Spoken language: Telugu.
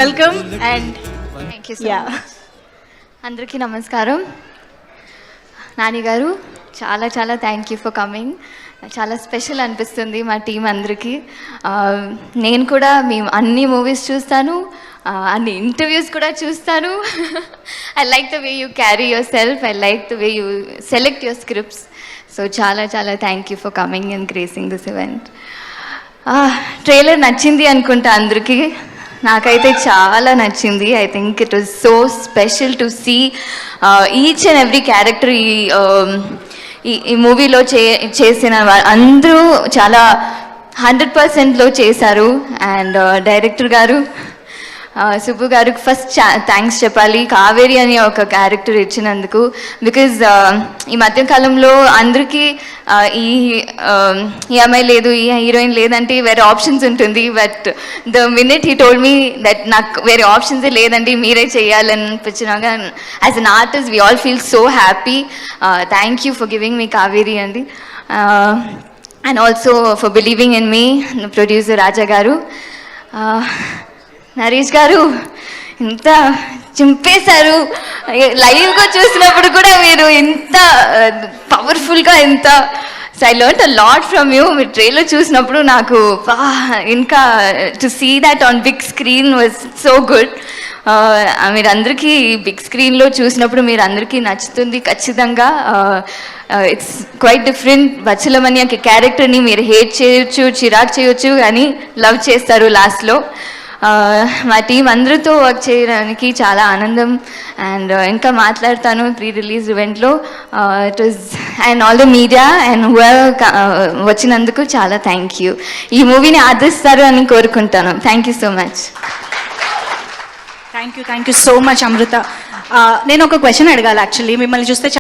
Welcome and thank you so much. అందరికీ నమస్కారం. నాని గారు చాలా చాలా థ్యాంక్ యూ ఫర్ కమింగ్. చాలా స్పెషల్ అనిపిస్తుంది మా టీం అందరికీ. నేను కూడా మేము అన్ని మూవీస్ చూస్తాను, అన్ని ఇంటర్వ్యూస్ కూడా చూస్తాను. I like the way you carry yourself, I like the way you select your scripts. So చాలా చాలా thank you for coming and gracing this event. Trailer నచ్చింది అనుకుంటా అందరికీ. నాకైతే చాలా నచ్చింది. I think it was so special to see each and every character. ఈ మూవీలో చేసిన అందరూ చాలా 100%లో చేశారు. అండ్ డైరెక్టర్ గారు సుబ్బు గారికి ఫస్ట్ థ్యాంక్స్ చెప్పాలి, కావేరి అని ఒక క్యారెక్టర్ ఇచ్చినందుకు. బికాజ్ ఈ మధ్యకాలంలో అందరికీ ఈ అమ్మాయి లేదు, ఈ హీరోయిన్ లేదంటే వేరే ఆప్షన్స్ ఉంటుంది. But the minute he told me that నాకు వేరే ఆప్షన్స్ లేదండి, మీరే చేయాలని అనిపించినాక as an artist we all feel so happy. Thank you for giving me Kaveri అండి. And also for believing in me producer Raja గారు. నరేష్ గారు ఇంత చింపేశారు. లైవ్గా చూసినప్పుడు కూడా మీరు ఇంత పవర్ఫుల్గా so I learn a lot from you. మీరు ట్రైలర్ చూసినప్పుడు నాకు ఇంకా to see that on big screen was so good. మీరందరికీ బిగ్ స్క్రీన్లో చూసినప్పుడు మీరు అందరికీ నచ్చుతుంది ఖచ్చితంగా. It's quite different. బచ్చలమని ఒక క్యారెక్టర్ని మీరు హేట్ చేయొచ్చు, చిరాకు చేయొచ్చు, కానీ లవ్ చేస్తారు లాస్ట్లో. మా టీం అందరితో వర్క్ చేయడానికి చాలా ఆనందం. అండ్ ఇంకా మాట్లాడతాను ప్రీ రిలీజ్ ఈవెంట్లో. It was and all the media and వచ్చినందుకు చాలా థ్యాంక్ యూ. ఈ మూవీని ఆదరిస్తారు అని కోరుకుంటాను. Thank you so much. Thank you so much Amrita. నేను ఒక క్వశ్చన్ అడగాలి. యాక్చువల్లీ మిమ్మల్ని చూస్తే